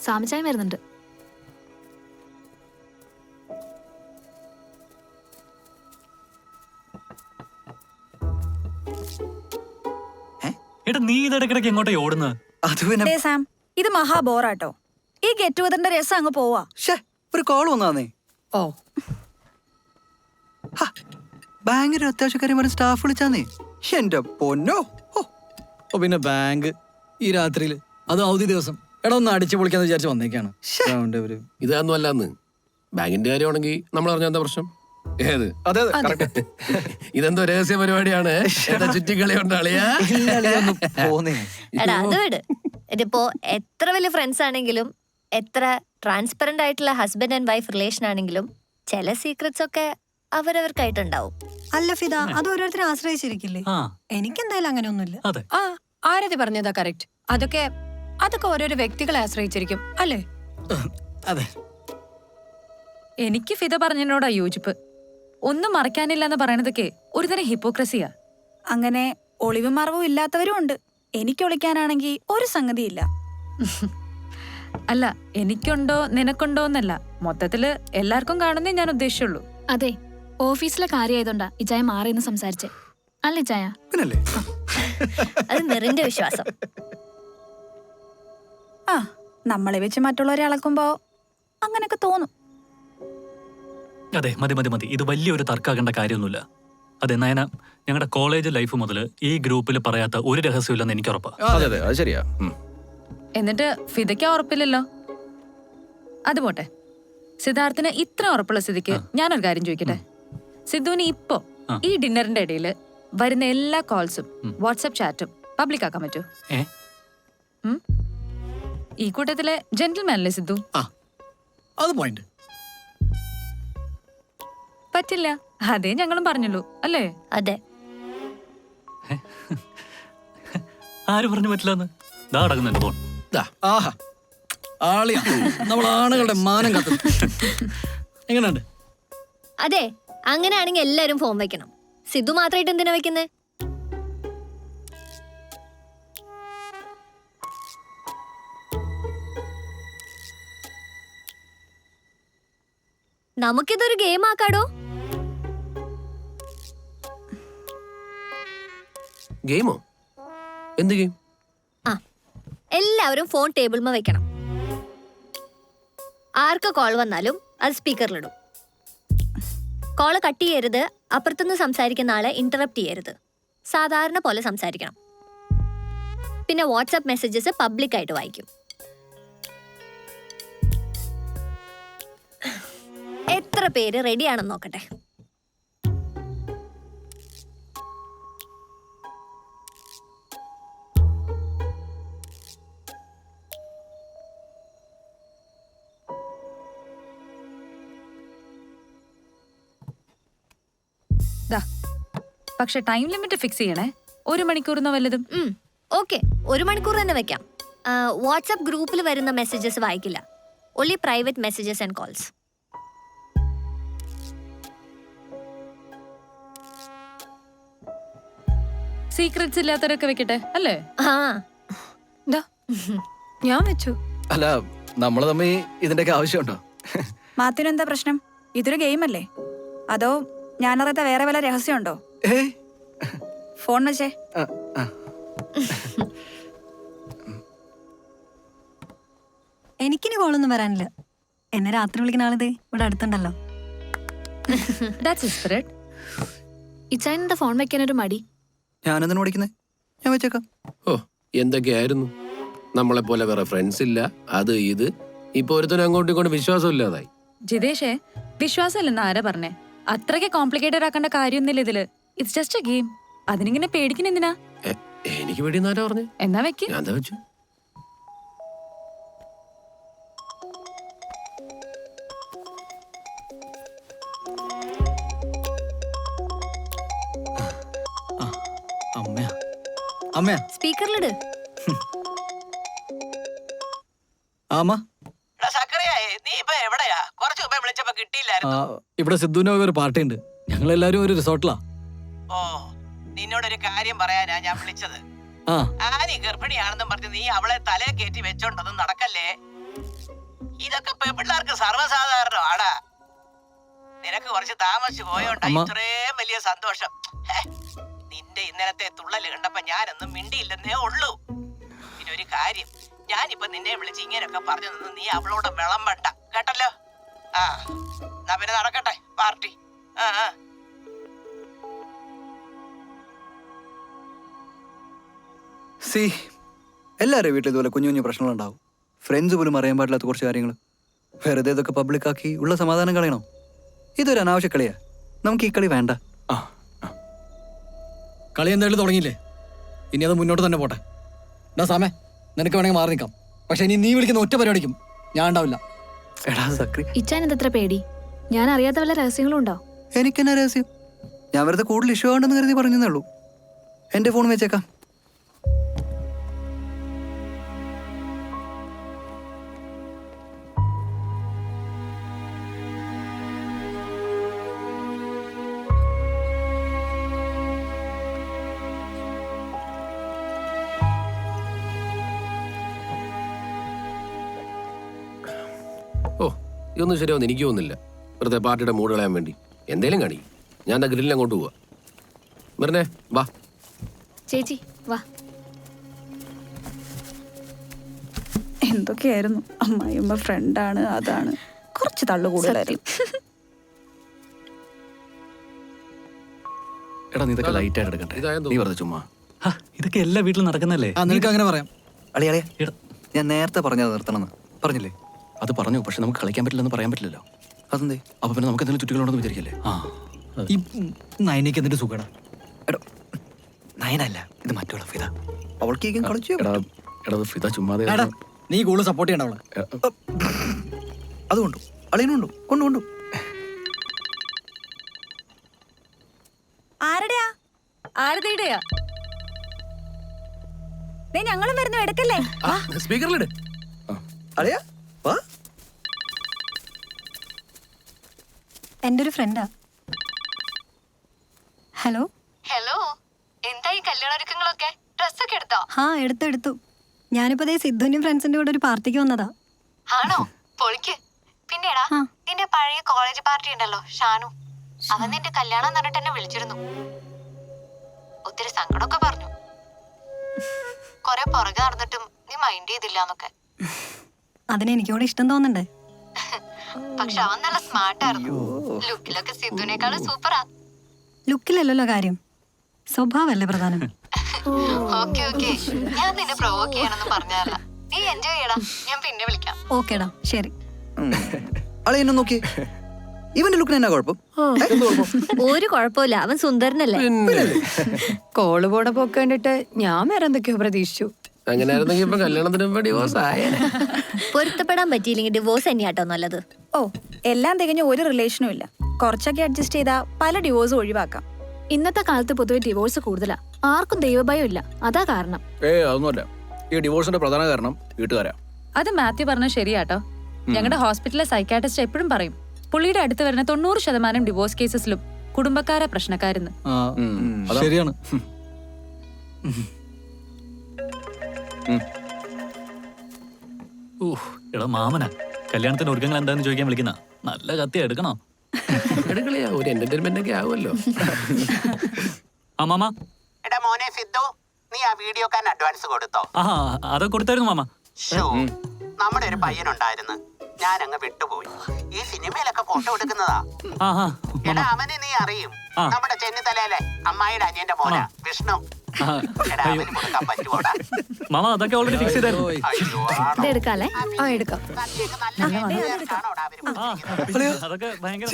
സാമിച്ചായം വരുന്നുണ്ട്. നീ ഇടയ്ക്കിടയ്ക്ക് എങ്ങോട്ടേ ഓടുന്നത്? സാം, ഇത് മഹാബോറാട്ടോ. ഈ ഗെറ്റ് ടുഗദറിന്റെ രസം അങ്ങ് പോവാ. ഒരു കോൾ വന്നാന്നേ. ഓ, ബാങ്കിന്റെ അത്യാവശ്യക്കാരി സ്റ്റാഫ് വിളിച്ചാന്നേ. എന്റെ പൊന്നോ. പിന്നെ ബാങ്ക് ഈ രാത്രിയില്, അത് അവധി ദിവസം. എടാ ഒന്ന് അടിച്ചു പൊളിക്കാന്ന് വിചാരിച്ച് വന്നേക്കാണ്. ഇതൊന്നും അല്ലാന്ന്. ബാങ്കിന്റെ കാര്യമാണെങ്കിൽ നമ്മൾ അറിഞ്ഞ എന്താ പ്രശ്നം? ഏത്? ഇതെന്തോ രഹസ്യ പരിപാടിയാണ്. ചുറ്റിക്കളി കൊണ്ടാളിയാ. എടാ അത് വിട്. ഇതിപ്പോ എത്ര വലിയ ഫ്രണ്ട്സ് ആണെങ്കിലും എത്ര ട്രാൻസ്പെറന്റ് ആയിട്ടുള്ള ഹസ്ബൻഡ് ആൻഡ് വൈഫ് റിലേഷൻ ആണെങ്കിലും ചില സീക്രറ്റ്സ് ഒക്കെ അവരവർക്കായിട്ടുണ്ടാവും. അല്ല ഫിദ, അത് ഓരോരുത്തരെ ആശ്രയിച്ചിരിക്കില്ലേ? എനിക്കെന്തായാലും അങ്ങനെയൊന്നുമില്ല. ആരതി പറഞ്ഞതാ കറക്റ്റ്. അതൊക്കെ ഓരോരോ വ്യക്തികളെ ആശ്രയിച്ചിരിക്കും അല്ലേ? അതെ. എനിക്ക് ഫിദ പറഞ്ഞതിനോടാ യോജിപ്പ്. ഒന്നും മറക്കാനില്ല എന്ന് പറയണതൊക്കെ ഒരുതരം ഹിപ്പോക്രസിയാ. അങ്ങനെ ഒളിവും മറവും ഇല്ലാത്തവരും ഉണ്ട്. എനിക്ക് ഒളിക്കാനാണെങ്കിൽ ഒരു സംഗതിയില്ല. അല്ല, എനിക്കുണ്ടോ നിനക്കുണ്ടോ എന്നല്ല, മൊത്തത്തില് എല്ലാവർക്കും കാണുന്നേ ഞാൻ ഉദ്ദേശിച്ചുള്ളൂ. അതെ, ഓഫീസിലെ കാര്യമായതുകൊണ്ടാ ഇച്ചായ മാറിയെന്ന് സംസാരിച്ചേ. അല്ല ഇച്ചായ? പിന്നല്ലേ. അത് മെറിന്റെ വിശ്വാസം. ആ, നമ്മളെ വെച്ച് മറ്റുള്ളവരെ അളക്കുമ്പോ അങ്ങനൊക്കെ തോന്നും. അതെ, മതി മതി മതി. ഇത് വലിയൊരു തർക്കാകേണ്ട കാര്യമൊന്നുമില്ല. അതെ നയന, ഞങ്ങളുടെ കോളേജ് ലൈഫ് മുതൽ ഈ ഗ്രൂപ്പിൽ പറയാത്ത ഒരു രഹസ്യമില്ലെന്ന് എനിക്ക് ഉറപ്പാ. ശരിയാ. എന്നിട്ട് ഫിദയ്ക്ക് ഉറപ്പില്ലല്ലോ. അത് പോട്ടെ, സിദ്ധാർത്ഥിന് ഇത്ര ഉറപ്പുള്ള സ്ഥിതിക്ക് ഞാനൊരു കാര്യം ചോദിക്കട്ടെ. സിദ്ധുവിന് ഇപ്പോ ഈ ഡിന്നറിന്റെ ഇടയില് വരുന്ന എല്ലാ കോൾസും വാട്സ്ആപ്പ് ചാറ്റും പബ്ലിക് ആക്കാൻ പറ്റൂ? ഈ കൂട്ടത്തിലെ ജെന്റിൽമാൻ അല്ലേ സിദ്ധു? അത് പോയിന്റ്. പറ്റില്ല, അതേ ഞങ്ങളും പറഞ്ഞുള്ളൂ അല്ലേ? അതെ. ആര് പറഞ്ഞു പറ്റില്ലെന്ന്? ദാ അടങ്ങുന്നുണ്ട് ഫോൺ. ആഹാ, ആളിയാ നമ്മൾ ആണുങ്ങളുടെ മാനം കത്തും. എങ്ങനെയുണ്ട്? അതെ, അങ്ങനെയാണെങ്കിൽ എല്ലാരും ഫോൺ വെക്കണം. സിദ്ധു മാത്രമായിട്ട് എന്തിനാ വെക്കുന്നേ? നമുക്കിതൊരു ഗെയിം ആക്കാടോ. ഗെയിമോ? എന്ത് ഗെയിം? എല്ലാവരും ഫോൺ ടേബിൾമ വെക്കണം. ആർക്ക് കോൾ വന്നാലും അത് സ്പീക്കറിലിടും. കോള് കട്ട് ചെയ്യരുത്. അപ്പുറത്തുനിന്ന് സംസാരിക്കുന്ന ആളെ ഇന്ററപ്റ്റ് ചെയ്യരുത്. സാധാരണ പോലെ സംസാരിക്കണം. പിന്നെ വാട്സാപ്പ് മെസ്സേജസ് പബ്ലിക് ആയിട്ട് വായിക്കും. എത്ര പേര് റെഡിയാണെന്ന് നോക്കട്ടെ. പക്ഷെ ടൈം ലിമിറ്റ് ഫിക്സ് ചെയ്യണേ. 1 മണിക്കൂർന്നോ വല്ലതും? ഓക്കെ, 1 മണിക്കൂർ തന്നെ വെക്കാം. വാട്സാപ്പ് ഗ്രൂപ്പിൽ വരുന്ന മെസ്സേജസ് വായിക്കില്ല. Only private messages and calls. Secrets ഇല്ലാത്തവരൊക്കെ വെക്കട്ടെ അല്ലേ? ഞാൻ വെച്ചു. അല്ല, നമ്മള് തമ്മിൽ ഇതിന്റെയൊക്കെ ആവശ്യമുണ്ടോ? മാത്തിനെന്താ പ്രശ്നം? ഇതൊരു ഗെയിം അല്ലേ? അതോ ഞാനറിയാത്ത വേറെ വല്ല രഹസ്യമുണ്ടോ? ഫോൺ വെച്ചേ. എനിക്കിനി കോളൊന്നും വരാനില്ല. എന്നെ രാത്രി വിളിക്കുന്ന ആളിത് ഇവിടെ അടുത്തുണ്ടല്ലോ. ഇച്ചായനെന്താ ഫോൺ വെക്കാനൊരു മടി? ഞാനെന്തിനാ ഓടിക്കുന്നേ? ഞാൻ വെച്ചേക്കാം. ഓ, എന്തൊക്കെയായിരുന്നു. നമ്മളെ പോലെ വേറെ ഫ്രണ്ട്സ് ഇല്ല, അത് ഇത്. ഇപ്പൊ ഒരുത്തനും അങ്ങോട്ടും ഇങ്ങോട്ടും വിശ്വാസം ഇല്ലാതായി. ജിതേഷേ, വിശ്വാസമില്ലെന്ന് ആരാ പറഞ്ഞേ? അത്രയ്ക്ക് കോംപ്ലിക്കേറ്റഡ് ആക്കേണ്ട കാര്യമൊന്നുമില്ല ഇതില്. It's just a game. അതിനിങ്ങനെ പേടിക്കുന്ന എന്തിനാ? എനിക്ക് പേടിയെന്നാരാ പറഞ്ഞു? എന്നാ വെക്ക്. ഞാൻ എന്താ വെച്ചു? സ്പീക്കറിലിട്. ഇവിടെ സിദ്ധുവിന്റെ ഒരു പാർട്ടി ഉണ്ട്. ഞങ്ങളെല്ലാരും ഒരു റിസോർട്ടിലാ. ഓ, നിന്നോടൊരു കാര്യം പറയാനാ ഞാൻ വിളിച്ചത്. ആനി ഗർഭിണിയാണെന്നും പറഞ്ഞ് നീ അവളെ തലേ കയറ്റി വെച്ചോണ്ടൊന്നും നടക്കല്ലേ. ഇതൊക്കെ പെൺപിള്ളേർക്ക് സർവ്വസാധാരണമാടാ. നിനക്ക് കുറച്ച് താമസിച്ചു പോയോണ്ടാ ഇത്രയും വലിയ സന്തോഷം. നിന്റെ ഇന്നലത്തെ തുള്ളല് കണ്ടപ്പോ ഞാനൊന്നും മിണ്ടിയില്ലെന്നേ ഉള്ളൂ. പിന്നെ ഒരു കാര്യം, ഞാനിപ്പൊ നിന്നെ വിളിച്ച് ഇങ്ങനെയൊക്കെ പറഞ്ഞു നിന്ന് നീ അവളോട് വിളമ്പണ്ട കേട്ടല്ലോ. ആ എന്നാ പിന്നെ നടക്കട്ടെ പാർട്ടി. സി എല്ലാവരും വീട്ടിൽ ഇതുപോലെ കുഞ്ഞു കുഞ്ഞു പ്രശ്നങ്ങളുണ്ടാവും. ഫ്രണ്ട്സ് പോലും അറിയാൻ പാടില്ലാത്ത കുറച്ച് കാര്യങ്ങൾ വെറുതെ ഇതൊക്കെ പബ്ലിക്കാക്കി ഉള്ള സമാധാനം കളയണോ? ഇതൊരു അനാവശ്യ കളിയാ. നമുക്ക് ഈ കളി വേണ്ട. കളി എന്തായാലും തുടങ്ങിയില്ലേ, ഇനി അത് മുന്നോട്ട് തന്നെ പോട്ടെ. എന്നാ സാമേ, നിനക്ക് വേണമെങ്കിൽ മാറി നിൽക്കാം, പക്ഷെ ഇനി നീ വിളിക്കുന്ന ഒറ്റ പരിപാടിക്കും ഞാൻ ഉണ്ടാവില്ല. എടാ സക്രി, ഇച്ചാൻ എന്തത്ര പേടി? ഞാൻ അറിയാത്ത വല്ല രഹസ്യങ്ങളും ഉണ്ടോ? എനിക്കെന്നാ രഹസ്യം? ഞാൻ വെറുതെ കൂടുതൽ ഇഷ്യൂ ആണ്ടെന്ന് കരുതി പറഞ്ഞതേ ഉള്ളൂ. എൻ്റെ ഫോൺ വെച്ചേക്കാം. ഓ ഇതൊന്നും ശരിയാവുന്ന എനിക്ക് തോന്നുന്നില്ല. വെറുതെ പാർട്ടിയുടെ മൂഡ് കളയാൻ വേണ്ടി എന്തേലും കാണി. ഞാൻ എന്താ ഗ്രില്ലിൽ അങ്ങോട്ട് പോവാ. വെറുതെ വാ. ചേച്ചി വാ. എന്തൊക്കെയായിരുന്നു, അമ്മായിയമ്മ ഫ്രണ്ടാണ് അതാണ്, കുറച്ച് തള്ളു കൂടുതലായിരുന്നു. എടാ നീ ഇതൊക്കെ ലൈറ്റ് ആയിട്ട് എടുക്കട്ടെ. നീ വെറുതെ ചുമ്മാ. ഇതൊക്കെ എല്ലാ വീട്ടിലും നടക്കുന്നല്ലേ? നിനക്ക് അങ്ങനെ പറയാം. അളിയാളിയാ, ഞാൻ നേരത്തെ പറഞ്ഞത് നിർത്തണമെന്ന് പറഞ്ഞില്ലേ? അത് പറഞ്ഞു, പക്ഷെ നമുക്ക് കളിക്കാൻ പറ്റില്ലെന്ന് പറയാൻ പറ്റില്ലല്ലോ. അതെന്തേ? അപ്പൊ പിന്നെ നമുക്ക് എന്തെങ്കിലും ചുറ്റുകളുണ്ടെന്ന് വിചാരിക്കല്ലേ? ഈ നയനയ്ക്ക് എന്നിട്ട് സുഖടാ. എടോ നയനല്ല, ഇത് മറ്റുള്ള ഫിദ. അവൾക്ക് കളിച്ചു. എടാ ഫിദ ചുമ്മാതെ. നീ കൂടുതൽ സപ്പോർട്ട് ചെയ്യണ്ട അവളെ. അതുകൊണ്ടു അളിയനുണ്ടു കൊണ്ടുകൊണ്ടു. ആരുടെയാ? ആരുടെയാ? ഞങ്ങളും വരുന്നു, എടുക്കല്ലേ? സ്പീക്കറിലിട്. അളിയാ വാ. എൻ്റെ ഒരു ഫ്രണ്ടാ. ഹലോ ഹലോ, എന്തായി കല്യാണൊരുക്കങ്ങളൊക്കെ? ഡ്രസ്സൊക്കെ എടുത്തോ? ആ എടുത്തു. ഞാനിപ്പോ ദേ സിദ്ധുവിന്റെയും ഫ്രണ്ട്സിന്റെ കൂടെ ഒരു പാർട്ടിക്ക് വന്നതാ. ആണോ? പൊളിക്ക്. പിന്നെടാ, നിന്റെ പഴയ കോളേജ് പാർട്ടി ഉണ്ടല്ലോ ഷാനു, അവൻ നിന്റെ കല്യാണം പറഞ്ഞിട്ട് എന്നെ വിളിച്ചിരുന്നു. ഒത്തിരി സങ്കടമൊക്കെ പറഞ്ഞു. കൊറേ പുറകെ നടന്നിട്ടും നീ മൈൻഡ് ചെയ്തില്ലാന്നൊക്കെ. അതിന് എനിക്കൂടെ ഇഷ്ടം തോന്നണ്ടേ? പക്ഷെ അവൻ നല്ല സ്മാർട്ടായിരുന്നു. ലുക്കിലൊക്കെ സിദ്ധുവിനേക്കാളും സൂപ്പറാ. ലുക്കിലല്ലല്ലോ കാര്യം, സ്വഭാവല്ലേ പ്രധാനം. ഓക്കെ ഞാൻ നിന്നെ പ്രൊവോക്ക് ചെയ്യണമെന്ന് പറഞ്ഞതല്ല. നീ എൻജോയ് ചെയ്യടാ, ഞാൻ പിന്നെ വിളിക്കാം. ഓക്കേടാ, ശരി. അളിയെന്നെ നോക്കി, ഇവന്റെ ലുക്കിന് എന്നാ കുഴപ്പം? ഒരു കുഴപ്പമില്ല, അവൻ സുന്ദരനല്ലേ. കോള് പോടെ പോക്ക് കണ്ടിട്ട് ഞാൻ വേറെ എന്തൊക്കെയോ പ്രതീക്ഷിച്ചു. അങ്ങനെ ആയിരുന്നെങ്കിൽ ഇപ്പൊ കല്യാണത്തിന് മുമ്പ് ഡിവോഴ്സ് ആയ. പൊരുത്തപ്പെടാൻ പറ്റിയില്ലെങ്കിൽ ഡിവോഴ്സ് തന്നെയാട്ടോ നല്ലത്. ഓ, എല്ലാം തികഞ്ഞ ഒരു റിലേഷനും ഇല്ല. കുറച്ചൊക്കെ അഡ്ജസ്റ്റ് ചെയ്താ പല ഡിവോഴ്സും ഒഴിവാക്കാം. ഇന്നത്തെ കാലത്ത് പൊതുവെ ഡിവോഴ്സ് കൂടുതലാ. ആർക്കും ദൈവഭയം ഇല്ല, അതാ കാരണം. അതൊന്നുമല്ല, ഈ ഡിവോഴ്സിന്റെ പ്രധാന കാരണം വീട്ടുകാരാ. അത് മാത്യു പറഞ്ഞ ശരിയാട്ടോ. ഞങ്ങളുടെ ഹോസ്പിറ്റലിലെ സൈക്കാട്രിസ്റ്റ് എപ്പോഴും പറയും, പുള്ളിയുടെ അടുത്ത് വരുന്ന 90% ഡിവോഴ്സ് കേസസിലും കുടുംബക്കാരെ പ്രശ്നക്കാരെന്ന്. ശരിയാണ്. എടാ മാമനാ, കല്യാണത്തിന് ഒരുക്കങ്ങൾ എന്താന്ന് ചോദിക്കാൻ വിളിക്കുന്ന നല്ല കത്തിയാ. എടുക്കണോ? എടുക്കളിയാ, ഒരു എന്റർടൈൻമെന്റ് ഒക്കെ ആവുമല്ലോ. ആ മാമ. എടാ മോനെ സിദ്ധു, നീ ആ വീഡിയോക്കാൻ അഡ്വാൻസ് കൊടുത്തോ? ആ അതൊക്കെ കൊടുത്തായിരുന്നു മാമ. നമ്മുടെ ഒരു പയ്യനുണ്ടായിരുന്നു, ഞാൻ അങ്ങ് വിട്ടുപോയി. ഈ സിനിമയിലൊക്കെ ഫോട്ടോ എടുക്കുന്നതാ. എടാ അവനെ നീ അറിയും, നമ്മുടെ ചെന്നിത്തലയിലെ അമ്മായിയുടെ അനിയന്റെ മോനാ വിഷ്ണു. എടാ അവന് കൊടുക്കാൻ പറ്റുമോടാ? മാമ അതൊക്കെ ഓൾറെഡി ഫിക്സ് ചെയ്തായിരുന്നു. ഇത് എടുക്കാല്ലേ? എടുക്കാം. അതൊക്കെ ഭയങ്കര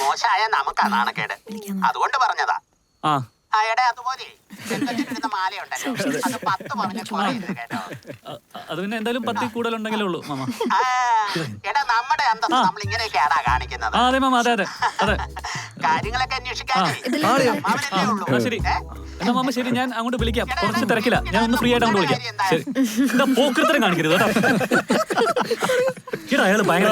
മോശമായ നമുക്കാ നാണക്കേട്, അതുകൊണ്ട് പറഞ്ഞതാ. ആ എടാ അതുപോലെ ചെറുക്കച്ചിട്ടിരുന്ന മാലയുണ്ടല്ലോ, അത് 10 പവനെ കുറയുന്നു കേട്ടോ. അത് പിന്നെ എന്തായാലും 10 കൂടുതലുണ്ടെങ്കിലേ ഉള്ളൂ മാമ. എടാ നമ്മുടെ അന്തസ്സ് നമ്മൾ ഇങ്ങനെയൊക്കെയാടാ കാണിക്കുന്നത്. അതെ മാമ, അതെ അതെ അതെ. കാര്യങ്ങളൊക്കെ അന്വേഷിക്കാനേ മാമനല്ലേ ഉള്ളൂ. ശരി എന്നാ മാമ, ശരി ഞാൻ അങ്ങോട്ട് വിളിക്കാം. കുറച്ച് തിരക്കില്ല, ഞാൻ ഒന്ന് ഫ്രീ ആയിട്ട് അങ്ങോട്ട് വിളിക്കാം. ശരി, എന്താ പോക്കൃത്തരം കാണിക്കരുത് കേട്ടോ. അയാൾ ഭയങ്കര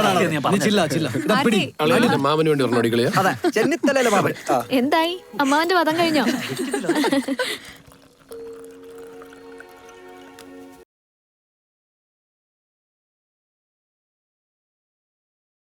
മാമന് വേണ്ടി പറഞ്ഞോടിക്കളിയാ. അതെ, ചെന്നിത്തലയിലെ മാമൻ. എന്തായി, അമ്മാവന്റെ വധം കഴിഞ്ഞോ?